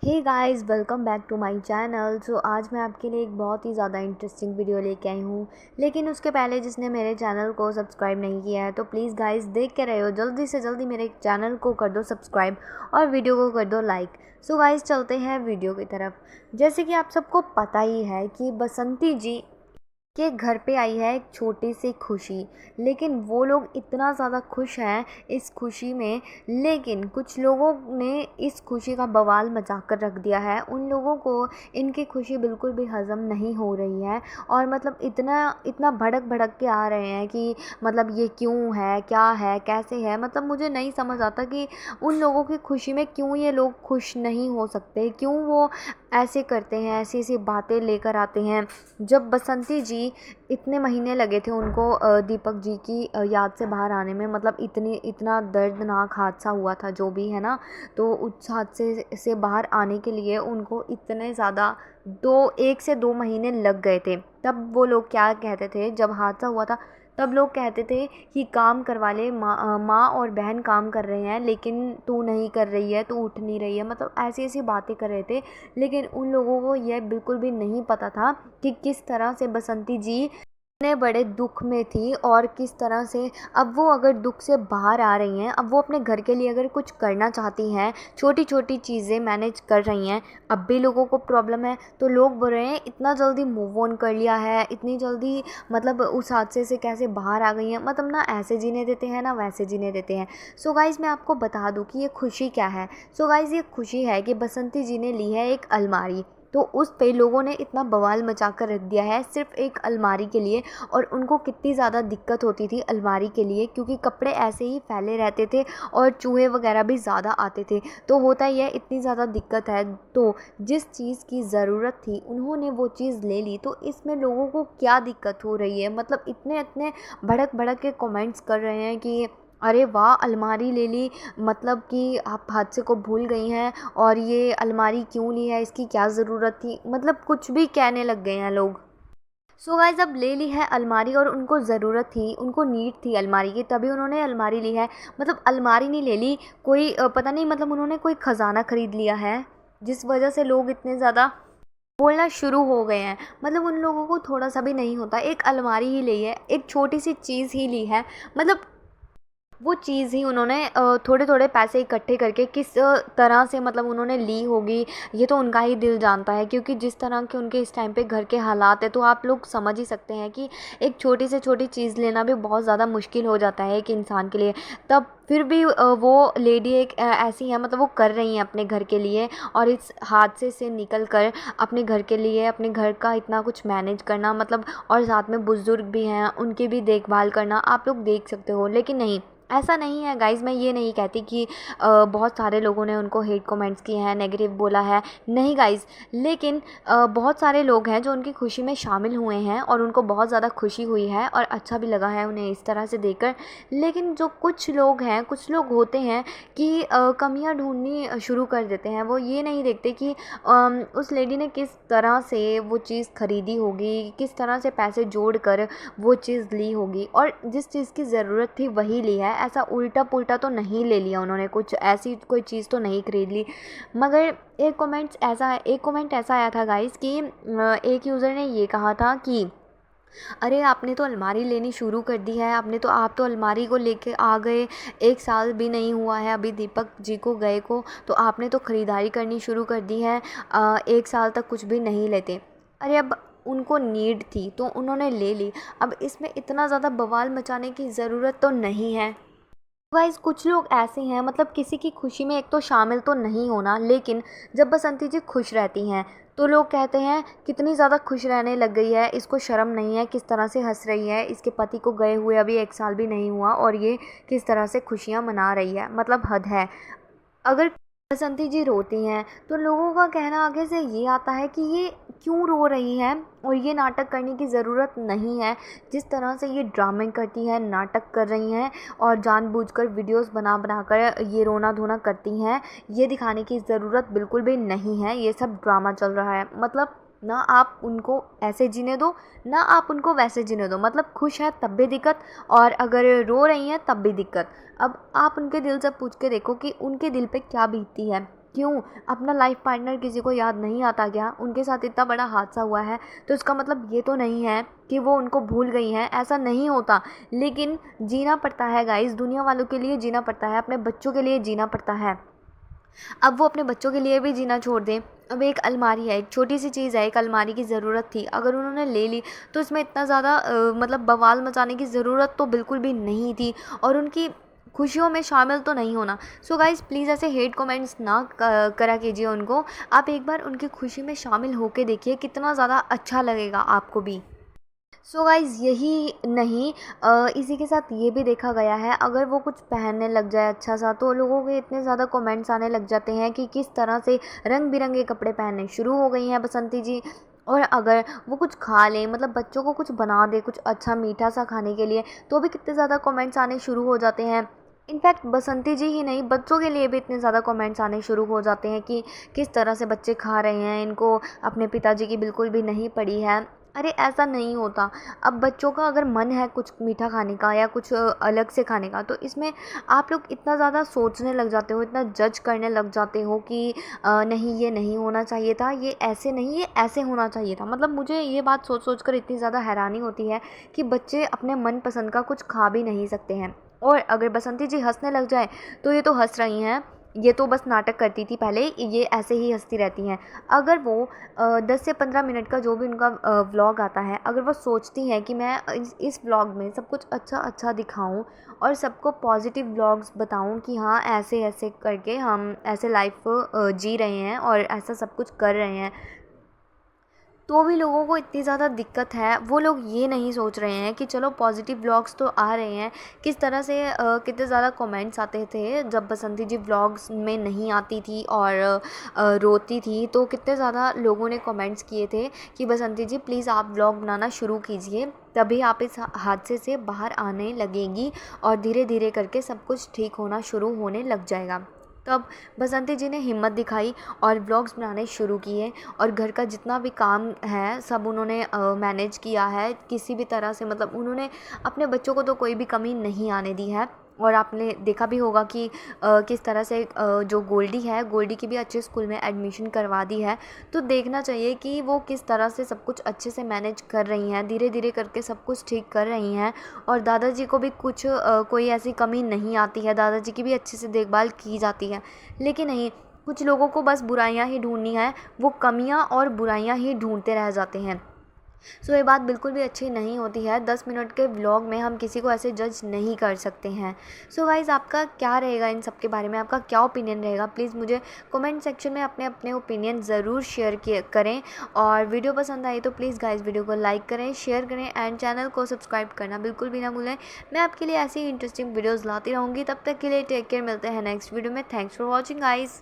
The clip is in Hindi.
Hey guys, welcome back to my channel. आज मैं आपके लिए एक बहुत ही ज़्यादा इंटरेस्टिंग वीडियो लेके आई हूँ। लेकिन उसके पहले जिसने मेरे चैनल को सब्सक्राइब नहीं किया है तो प्लीज़ गाइस, देख के रहे हो, जल्दी से जल्दी मेरे चैनल को कर दो सब्सक्राइब और वीडियो को कर दो लाइक। सो गाइस, चलते हैं वीडियो की तरफ। जैसे कि आप सबको पता ही है कि बसंती जी के घर पे आई है एक छोटी सी खुशी। लेकिन वो लोग इतना ज़्यादा खुश हैं इस खुशी में, लेकिन कुछ लोगों ने इस खुशी का बवाल मचा कर रख दिया है। उन लोगों को इनकी खुशी बिल्कुल भी हज़म नहीं हो रही है और मतलब इतना इतना भड़क भड़क के आ रहे हैं कि मतलब ये क्यों है, क्या है, कैसे है। मतलब मुझे नहीं समझ आता कि उन लोगों की खुशी में क्यों ये लोग खुश नहीं हो सकते, क्यों वो ऐसे करते हैं, ऐसी ऐसी बातें लेकर आते हैं। जब बसंती जी इतने महीने लगे थे उनको दीपक जी की याद से बाहर आने में, मतलब इतना दर्दनाक हादसा हुआ था जो भी है ना, तो उस हादसे से बाहर आने के लिए उनको इतने ज़्यादा 1 से 2 महीने लग गए थे। तब वो लोग क्या कहते थे, जब हादसा हुआ था तब लोग कहते थे कि काम करवा ले, माँ और बहन काम कर रहे हैं लेकिन तू नहीं कर रही है, तू उठ नहीं रही है। मतलब ऐसी ऐसी बातें कर रहे थे। लेकिन उन लोगों को यह बिल्कुल भी नहीं पता था कि किस तरह से बसंती जी इतने बड़े दुख में थी और किस तरह से अब वो अगर दुख से बाहर आ रही हैं, अब वो अपने घर के लिए अगर कुछ करना चाहती हैं, छोटी छोटी चीज़ें मैनेज कर रही हैं, अब भी लोगों को प्रॉब्लम है। तो लोग बोल रहे हैं इतना जल्दी मूव ऑन कर लिया है, इतनी जल्दी मतलब उस हादसे से कैसे बाहर आ गई हैं। मतलब ना ऐसे जीने देते हैं ना वैसे जीने देते हैं। सो गाइज़, मैं आपको बता दूं कि ये खुशी क्या है। सो गाइज़, ये खुशी है कि बसंती जी ने ली है एक अलमारी। तो उस पे लोगों ने इतना बवाल मचा कर रख दिया है सिर्फ एक अलमारी के लिए। और उनको कितनी ज़्यादा दिक्कत होती थी अलमारी के लिए, क्योंकि कपड़े ऐसे ही फैले रहते थे और चूहे वगैरह भी ज़्यादा आते थे। तो होता ही है, इतनी ज़्यादा दिक्कत है। तो जिस चीज़ की ज़रूरत थी उन्होंने वो चीज़ ले ली, तो इसमें लोगों को क्या दिक्कत हो रही है। मतलब इतने इतने भड़क भड़क के कमेंट्स कर रहे हैं कि अरे वाह, अलमारी ले ली, मतलब कि आप हादसे को भूल गई हैं और ये अलमारी क्यों ली है, इसकी क्या ज़रूरत थी। मतलब कुछ भी कहने लग गए हैं लोग। सो गाइस, अब ले ली है अलमारी और उनको ज़रूरत थी, उनको नीड थी अलमारी की, तभी उन्होंने अलमारी ली है। मतलब अलमारी नहीं ले ली, कोई पता नहीं, मतलब उन्होंने कोई ख़जाना ख़रीद लिया है जिस वजह से लोग इतने ज़्यादा बोलना शुरू हो गए हैं। मतलब उन लोगों को थोड़ा सा भी नहीं होता, एक अलमारी ही ली है, एक छोटी सी चीज़ ही ली है। मतलब वो चीज़ ही उन्होंने थोड़े थोड़े पैसे इकट्ठे करके किस तरह से मतलब उन्होंने ली होगी, ये तो उनका ही दिल जानता है। क्योंकि जिस तरह के उनके इस टाइम पे घर के हालात है, तो आप लोग समझ ही सकते हैं कि एक छोटी से छोटी चीज़ लेना भी बहुत ज़्यादा मुश्किल हो जाता है एक इंसान के लिए। तब फिर भी वो लेडी एक ऐसी है, मतलब वो कर रही हैं अपने घर के लिए, और इस हादसे से निकल कर अपने घर के लिए, अपने घर का इतना कुछ मैनेज करना, मतलब और साथ में बुज़ुर्ग भी हैं उनकी भी देखभाल करना, आप लोग देख सकते हो। लेकिन नहीं, ऐसा नहीं है गाइज़। मैं ये नहीं कहती कि बहुत सारे लोगों ने उनको हेट कमेंट्स किए हैं, नेगेटिव बोला है, नहीं गाइज़। लेकिन बहुत सारे लोग हैं जो उनकी खुशी में शामिल हुए हैं और उनको बहुत ज़्यादा खुशी हुई है और अच्छा भी लगा है उन्हें इस तरह से देखकर। लेकिन जो कुछ लोग हैं, कुछ लोग होते हैं कि कमियां ढूंढनी शुरू कर देते हैं। वो ये नहीं देखते कि उस लेडी ने किस तरह से वो चीज़ ख़रीदी होगी, किस तरह से पैसे जोड़ कर वो चीज़ ली होगी, और जिस चीज़ की ज़रूरत थी वही ली है। ऐसा उल्टा पुल्टा तो नहीं ले लिया उन्होंने, कुछ ऐसी कोई चीज़ तो नहीं खरीद ली। मगर एक कमेंट ऐसा आया था गाइस कि एक यूज़र ने ये कहा था कि अरे आपने तो अलमारी लेनी शुरू कर दी है, आप तो अलमारी को लेके आ गए, 1 साल भी नहीं हुआ है अभी दीपक जी को गए को, तो आपने तो ख़रीदारी करनी शुरू कर दी है। 1 साल तक कुछ भी नहीं लेते। अरे अब उनको नीड थी तो उन्होंने ले ली, अब इसमें इतना ज़्यादा बवाल मचाने की ज़रूरत तो नहीं है। गाइस, कुछ लोग ऐसे हैं, मतलब किसी की खुशी में एक तो शामिल तो नहीं होना, लेकिन जब बसंती जी खुश रहती हैं तो लोग कहते हैं कितनी ज़्यादा खुश रहने लग गई है, इसको शर्म नहीं है, किस तरह से हंस रही है, इसके पति को गए हुए अभी 1 साल भी नहीं हुआ और ये किस तरह से खुशियाँ मना रही है। मतलब हद है। अगर बसंती जी रोती हैं तो लोगों का कहना आगे से ये आता है कि ये क्यों रो रही हैं और ये नाटक करने की ज़रूरत नहीं है। जिस तरह से ये ड्रामे करती हैं, नाटक कर रही हैं और जानबूझकर वीडियोस बना बना कर ये रोना धोना करती हैं, ये दिखाने की ज़रूरत बिल्कुल भी नहीं है। ये सब ड्रामा चल रहा है। मतलब ना आप उनको ऐसे जीने दो, ना आप उनको वैसे जीने दो। मतलब खुश है तब भी दिक्कत, और अगर रो रही हैं तब भी दिक्कत। अब आप उनके दिल से पूछ के देखो कि उनके दिल पे क्या बीतती है। क्यों अपना लाइफ पार्टनर किसी को याद नहीं आता क्या? उनके साथ इतना बड़ा हादसा हुआ है तो इसका मतलब ये तो नहीं है कि वो उनको भूल गई हैं, ऐसा नहीं होता। लेकिन जीना पड़ता है गाइस, दुनिया वालों के लिए जीना पड़ता है, अपने बच्चों के लिए जीना पड़ता है। अब वो अपने बच्चों के लिए भी जीना छोड़ दें। अब एक अलमारी है, एक छोटी सी चीज़ है, एक अलमारी की ज़रूरत थी, अगर उन्होंने ले ली तो इसमें इतना ज़्यादा मतलब बवाल मचाने की ज़रूरत तो बिल्कुल भी नहीं थी, और उनकी खुशियों में शामिल तो नहीं होना। सो गाइज़ प्लीज़ ऐसे हेट कमेंट्स ना करा कीजिए उनको। आप एक बार उनकी खुशी में शामिल होके देखिए, कितना ज़्यादा अच्छा लगेगा आपको भी। सो गाइज़ यही नहीं, इसी के साथ ये भी देखा गया है, अगर वो कुछ पहनने लग जाए अच्छा सा तो लोगों के इतने ज़्यादा कमेंट्स आने लग जाते हैं कि किस तरह से रंग बिरंगे कपड़े पहनने शुरू हो गई हैं बसंती जी। और अगर वो कुछ खा लें, मतलब बच्चों को कुछ बना दे कुछ अच्छा मीठा सा खाने के लिए, तो भी कितने ज़्यादा कमेंट्स आने शुरू हो जाते हैं। इनफैक्ट बसंती जी ही नहीं, बच्चों के लिए भी इतने ज़्यादा कमेंट्स आने शुरू हो जाते हैं कि किस तरह से बच्चे खा रहे हैं, इनको अपने पिताजी की बिल्कुल भी नहीं पड़ी है। अरे ऐसा नहीं होता। अब बच्चों का अगर मन है कुछ मीठा खाने का या कुछ अलग से खाने का, तो इसमें आप लोग इतना ज़्यादा सोचने लग जाते हो, इतना जज करने लग जाते हो कि नहीं ये नहीं होना चाहिए था, ये ऐसे नहीं, ये ऐसे होना चाहिए था। मतलब मुझे ये बात सोच सोच कर इतनी ज़्यादा हैरानी होती है कि बच्चे अपने मनपसंद का कुछ खा भी नहीं सकते हैं। और अगर बसंती जी हंसने लग जाए तो ये तो हंस रही हैं, ये तो बस नाटक करती थी पहले, ये ऐसे ही हंसती रहती हैं। अगर वो 10 से 15 मिनट का जो भी उनका व्लॉग आता है, अगर वो सोचती हैं कि मैं इस व्लॉग में सब कुछ अच्छा अच्छा दिखाऊं और सबको पॉजिटिव व्लॉग्स बताऊं कि हाँ ऐसे ऐसे करके हम ऐसे लाइफ जी रहे हैं और ऐसा सब कुछ कर रहे हैं, तो भी लोगों को इतनी ज़्यादा दिक्कत है। वो लोग ये नहीं सोच रहे हैं कि चलो पॉजिटिव व्लॉग्स तो आ रहे हैं, किस तरह से कितने ज़्यादा कमेंट्स आते थे जब बसंती जी व्लॉग्स में नहीं आती थी और रोती थी, तो कितने ज़्यादा लोगों ने कमेंट्स किए थे कि बसंती जी प्लीज़ आप व्लॉग बनाना शुरू कीजिए, तभी आप इस हादसे से बाहर आने लगेंगी और धीरे धीरे करके सब कुछ ठीक होना शुरू होने लग जाएगा। तब बसंती जी ने हिम्मत दिखाई और व्लॉग्स बनाने शुरू किए, और घर का जितना भी काम है सब उन्होंने मैनेज किया है किसी भी तरह से। मतलब उन्होंने अपने बच्चों को तो कोई भी कमी नहीं आने दी है। और आपने देखा भी होगा कि किस तरह से जो गोल्डी है, गोल्डी की भी अच्छे स्कूल में एडमिशन करवा दी है। तो देखना चाहिए कि वो किस तरह से सब कुछ अच्छे से मैनेज कर रही हैं, धीरे धीरे करके सब कुछ ठीक कर रही हैं। और दादाजी को भी कुछ कोई ऐसी कमी नहीं आती है, दादाजी की भी अच्छे से देखभाल की जाती है। लेकिन नहीं, कुछ लोगों को बस बुराइयां ही ढूंढनी है, वो कमियां और बुराइयां ही ढूंढते रह जाते हैं। सो ये बात बिल्कुल भी अच्छी नहीं होती है। 10 मिनट के व्लॉग में हम किसी को ऐसे जज नहीं कर सकते हैं। सो गाइज़ आपका क्या रहेगा इन सब के बारे में, आपका क्या ओपिनियन रहेगा, प्लीज़ मुझे कमेंट सेक्शन में अपने अपने ओपिनियन ज़रूर शेयर किए करें। और वीडियो पसंद आई तो प्लीज़ गाइज़ वीडियो को लाइक करें, शेयर करें एंड चैनल को सब्सक्राइब करना बिल्कुल भी ना भूलें। मैं आपके लिए ऐसी इंटरेस्टिंग वीडियोज़ लाती रहूँगी। तब तक के लिए टेक केयर, मिलते हैं नेक्स्ट वीडियो में। Thanks for watching guys.